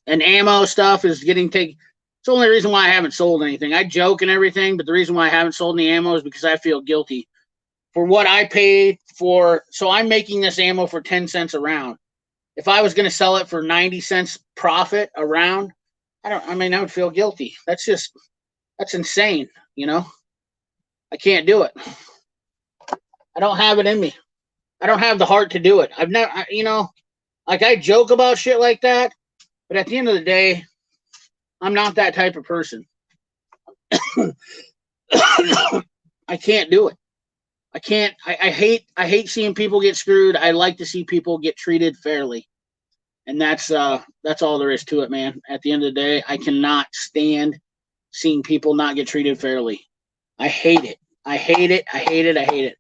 [SPEAKER 1] And ammo stuff is getting taken. It's the only reason why I haven't sold anything. I joke and everything, but the reason why I haven't sold any ammo is because I feel guilty for what I paid for. So I'm making this ammo for 10 cents a round. If I was going to sell it for 90 cents profit a round, I mean, I would feel guilty. That's insane. You know, I can't do it. I don't have it in me. I don't have the heart to do it. I've never, like I joke about shit like that, but at the end of the day, I'm not that type of person. I can't do it. I can't. I hate seeing people get screwed. I like to see people get treated fairly, and that's all there is to it, man. At the end of the day, I cannot stand seeing people not get treated fairly. I hate it. I hate it. I hate it. I hate it.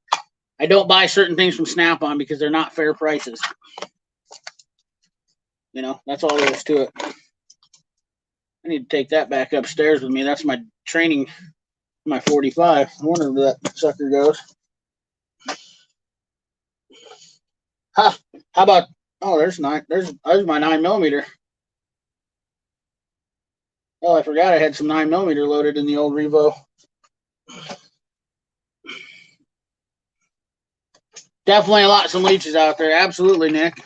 [SPEAKER 1] I don't buy certain things from Snap-on because they're not fair prices. That's all there is to it. I need to take that back upstairs with me. That's my training, my 45. I wonder where that sucker goes. Huh. How about, there's my 9mm. Oh, I forgot I had some 9mm loaded in the old Revo. Definitely some leeches out there. Absolutely, Nick.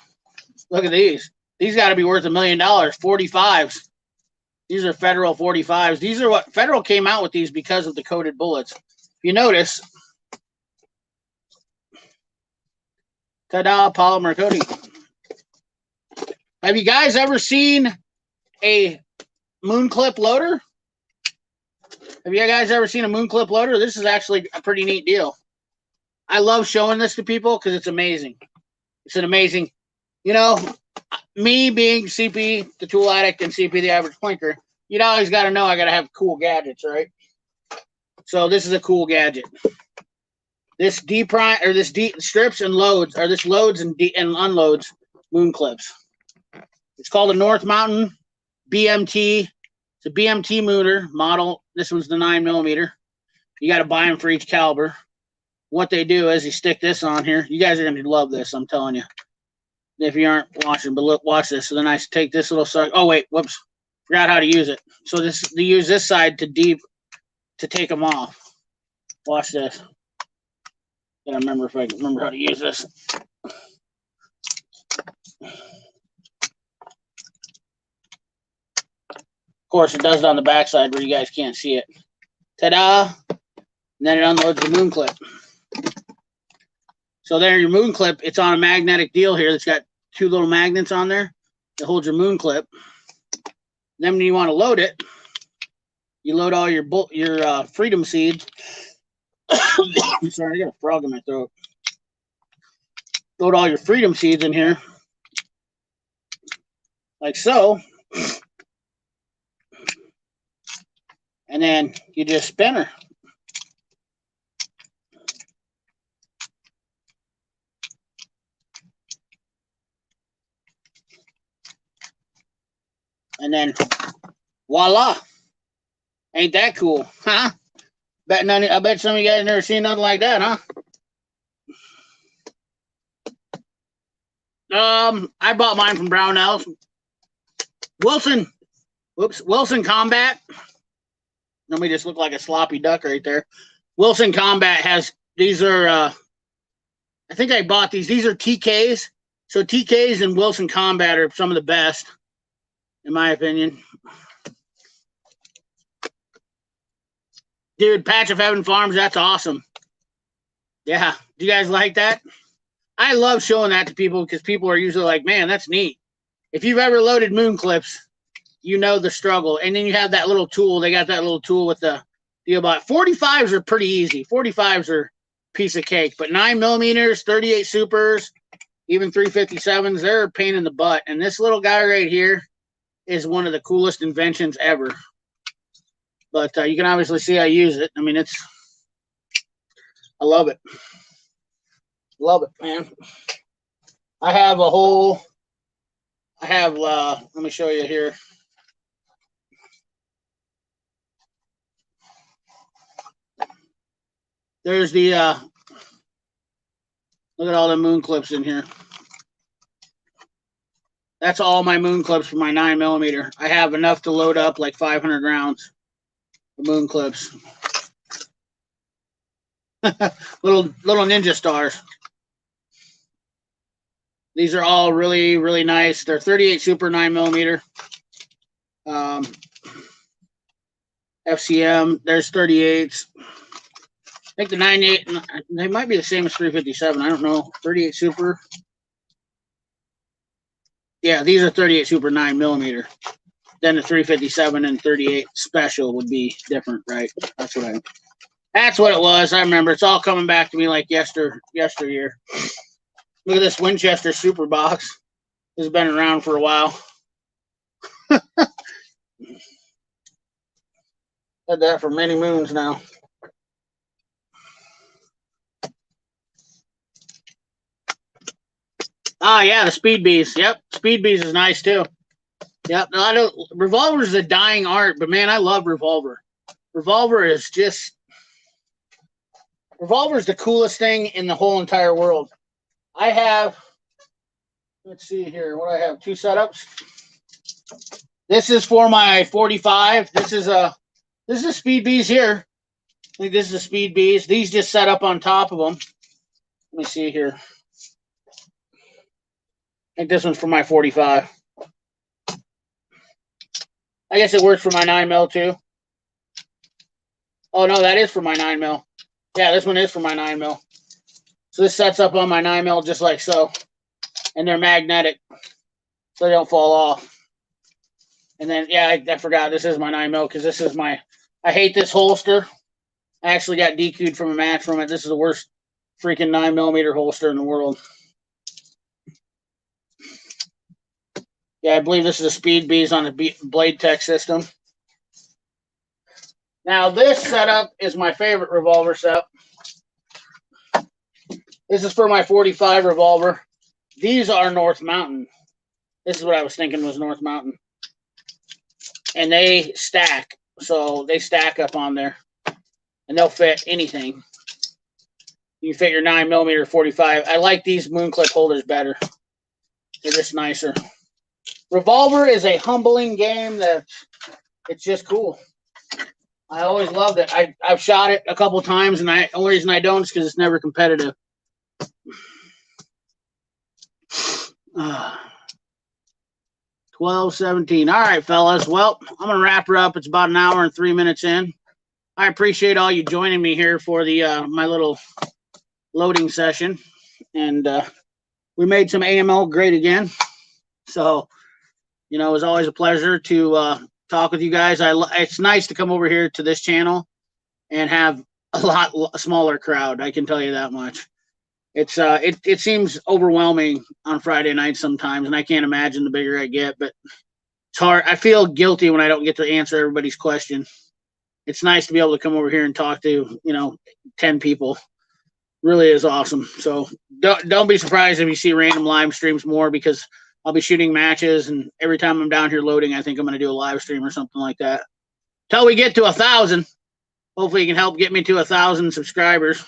[SPEAKER 1] Look at these. These got to be worth $1 million. 45s. These are Federal 45s. These are what Federal came out with these because of the coated bullets. If you notice, ta-da, polymer coating. Have you guys ever seen a moon clip loader? Have you guys ever seen a moon clip loader? This is actually a pretty neat deal. I love showing this to people because it's amazing. It's an amazing, me being CP, the tool addict, and CP, the average plinker, you always got to know I got to have cool gadgets, right? So this is a cool gadget. This strips and loads, or this loads and unloads moon clips. It's called a North Mountain BMT. It's a BMT mooner model. This one's the 9mm. You got to buy them for each caliber. What they do is you stick this on here. You guys are going to love this, I'm telling you. If you aren't watching, but look, watch this. So then I take this little sucker. Oh, wait, whoops. Forgot how to use it. So they use this side to take them off. Watch this. Gotta remember if I can remember how to use this. Of course, it does it on the backside where you guys can't see it. Ta-da! And then it unloads the moon clip. So there, your moon clip, it's on a magnetic deal here that's got 2 little magnets on there that hold your moon clip. Then when you want to load it, you load all your freedom seeds. I'm sorry, I got a frog in my throat. Load all your freedom seeds in here, like so. And then you just spin her. And then voila. Ain't that cool, huh? I bet some of you guys never seen nothing like that, huh? I bought mine from Brownells. Wilson Combat. Let me just look like a sloppy duck right there. Wilson Combat has, these are, I think I bought these. These are TKs. So TKs and Wilson Combat are some of the best, in my opinion. Dude, Patch of Heaven Farms, that's awesome. Yeah. Do you guys like that? I love showing that to people because people are usually like, man, that's neat. If you've ever loaded moon clips, you know the struggle. And then you have that little tool. They got that little tool with the deal about 45s are pretty easy. 45s are a piece of cake. But 9mm, 38 supers, even 357s, they're a pain in the butt. And this little guy right here is one of the coolest inventions ever. But you can obviously see I use it. I mean, I love it. Love it, man. I have a whole. I have. Let me show you here. There's the. Look at all the moon clips in here. That's all my moon clips for my 9mm. I have enough to load up like 500 rounds of moon clips. little ninja stars. These are all really, really nice. They're 38 Super 9mm. FCM. There's 38s. I think the 98, they might be the same as 357. I don't know. 38 Super. Yeah, these are 38 Super 9mm. Then the 357 and 38 Special would be different, right? That's what it was. I remember. It's all coming back to me like yesteryear. Look at this Winchester Super Box. This has been around for a while. Had that for many moons now. Ah, yeah, the Speed Bees. Yep, Speed Bees is nice too. Yep, Revolver is a dying art, but man, I love Revolver. Revolver is the coolest thing in the whole entire world. I have, let's see here, what do I have? 2 setups. This is for my 45. This is Speed Bees here. I think this is the Speed Bees. These just set up on top of them. Let me see here. I think this one's for my 45. I guess it works for my 9mm too. Oh no, that is for my 9mm. Yeah, this one is for my 9mm. So this sets up on my 9mm just like so. And they're magnetic, so they don't fall off. And then, yeah, I forgot, this is my 9mm because this is my, I hate this holster. I actually got DQ'd from a match from it. This is the worst freaking 9mm holster in the world. Yeah, I believe this is a Speed Bees on the Blade Tech system. Now, this setup is my favorite revolver setup. This is for my 45 revolver. These are North Mountain. This is what I was thinking was North Mountain. And they stack. So they stack up on there. And they'll fit anything. You can fit your 9mm 45. I like these moon clip holders better. They're just nicer. Revolver is a humbling game that it's just cool. I always loved it. I've shot it a couple times, and the only reason I don't is because it's never competitive. 12:17. All right, fellas. Well, I'm going to wrap her up. It's about an hour and 3 minutes in. I appreciate all you joining me here for the my little loading session. And we made some AML great again. So, you know, it was always a pleasure to talk with you guys. It's nice to come over here to this channel and have a lot smaller crowd. I can tell you that much. It's it seems overwhelming on Friday nights sometimes, and I can't imagine the bigger I get, but it's hard. I feel guilty when I don't get to answer everybody's question. It's nice to be able to come over here and talk to, 10 people. Really is awesome. So don't be surprised if you see random live streams more, because I'll be shooting matches, and every time I'm down here loading, I think I'm going to do a live stream or something like that. Till we get to 1,000. Hopefully you can help get me to 1,000 subscribers.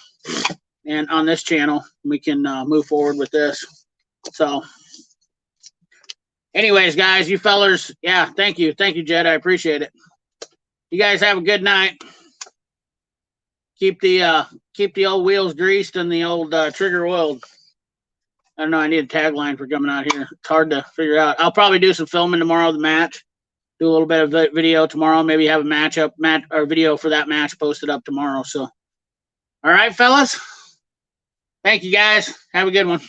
[SPEAKER 1] And on this channel, we can move forward with this. So anyways, guys, you fellers, yeah, thank you. Thank you, Jed. I appreciate it. You guys have a good night. Keep the old wheels greased and the old trigger oiled. I don't know. I need a tagline for coming out here. It's hard to figure out. I'll probably do some filming tomorrow of the match. Do a little bit of video tomorrow. Maybe have a video for that match posted up tomorrow. So, all right, fellas. Thank you, guys. Have a good one.